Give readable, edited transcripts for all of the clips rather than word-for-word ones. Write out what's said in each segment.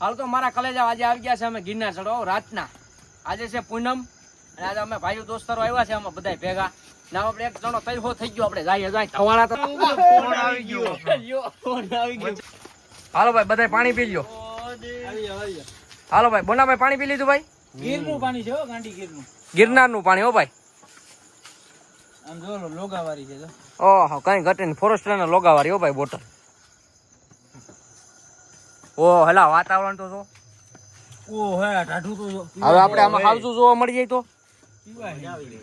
હાલ તો મારા કલેજા આજે આવી ગયા છે અમે ગિરનાર ચડો રાતના. આજે છે પૂનમ અને આજે અમે ભાઈઓ દોસ્તારો આવ્યા છે અમે બધા ભેગા. ના આપણે એક જણો તૈયાર થઈ ગયો આપણે જાય ધવાણા તો ફોન આવી ગયો ફોન આવી ગયો. હાલો ભાઈ બધા પાણી પી લ્યો. હાલો ભાઈ બોનાભાઈ પાણી પી લીધું ભાઈ? ગીરનું પાણી છે હો ગાંડી ગીરનું. ગિરનારનું પાણી હો ભાઈ. આમ જો લોગાવારી છે જો. ઓહો કઈ ઘટે નહીં ફોરેસ્ટરના લોગાવાળી હો ભાઈ બોટલ. ઓ હલા વાતાવરણ તો જો. ઓ હે ટાઢું તો જો. હવે આપણે આમાં હાવજું જોવા મળી જાય તો પીવાય આવી રે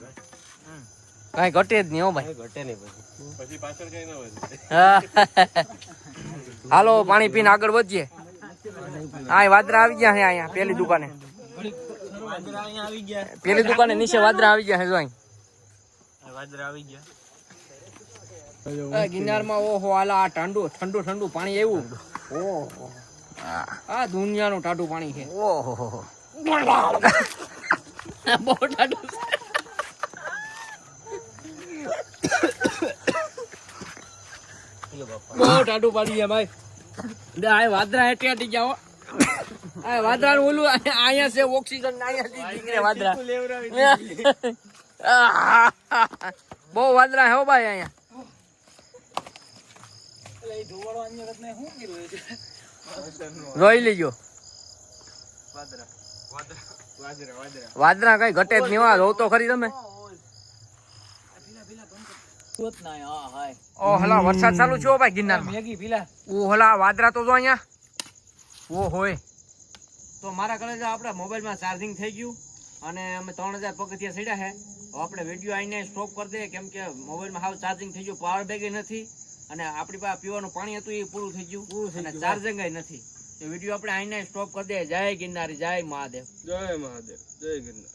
કઈ ઘટે જ નહીં હો ભાઈ. ઘટે નહીં પછી પાછળ કઈ ન હોય. હાલો પાણી પીને આગળ વધીએ. હા વાદરા આવી ગયા છે અહીંયા પેલી દુકાને. વાદરા અહીંયા આવી ગયા. પેલી દુકાને નીચે વાદરા આવી ગયા છે જો અહીં. વાદરા આવી ગયા. ગિરનારમાં ઓહો આલા ઠંડુ ઠંડુ ઠંડુ પાણી આવ્યું. ઓહો આ દુનિયાનું ટાઢું પાણી છે. ઓહો બહુ ટાઢું છે. બહુ ટાઢું પાણી છે ભાઈ. આ વાદરા હેઠે હટી જાઓ. આ વાદરા ઓલું અહીંયા છે ઓક્સિજન અહીંયા નીકળે વાદરા. બહુ વાદરા હે ભાઈ અહીંયા. એટલે ધોવાળો અહીંયા રત્ને શું કર્યું છે? રોઈ લેજો. વાદરા કઈ ઘટે જ નહીં. રોવ તો ખરી તમે. ઓ હલા વરસાદ ચાલુ છે ભાઈ ગિરનારમાં. મેગી પીલા. ઓ હલા વાદરા તો જો અહીંયા. ઓ હોય તો મારા ઘરે આપણા મોબાઈલમાં ચાર્જિંગ થઈ ગયું અને અમે 3000 પગથિયા ચડ્યા છે. આપણે વિડીયો આઈને સ્ટોપ કરી દઈએ કેમ કે મોબાઈલમાં હાવ ચાર્જિંગ થઈ ગયું. પાવર બેગ નથી અને આપણી પાસે પીવાનું પાણી હતું એ પૂરું થઈ ગયું અને ચાર્જિંગ નથી. તો વિડીયો આપણે આઈને સ્ટોપ કરી દઈએ. જય ગિરનારી જય મહાદેવ. જય મહાદેવ જય ગિરનાર.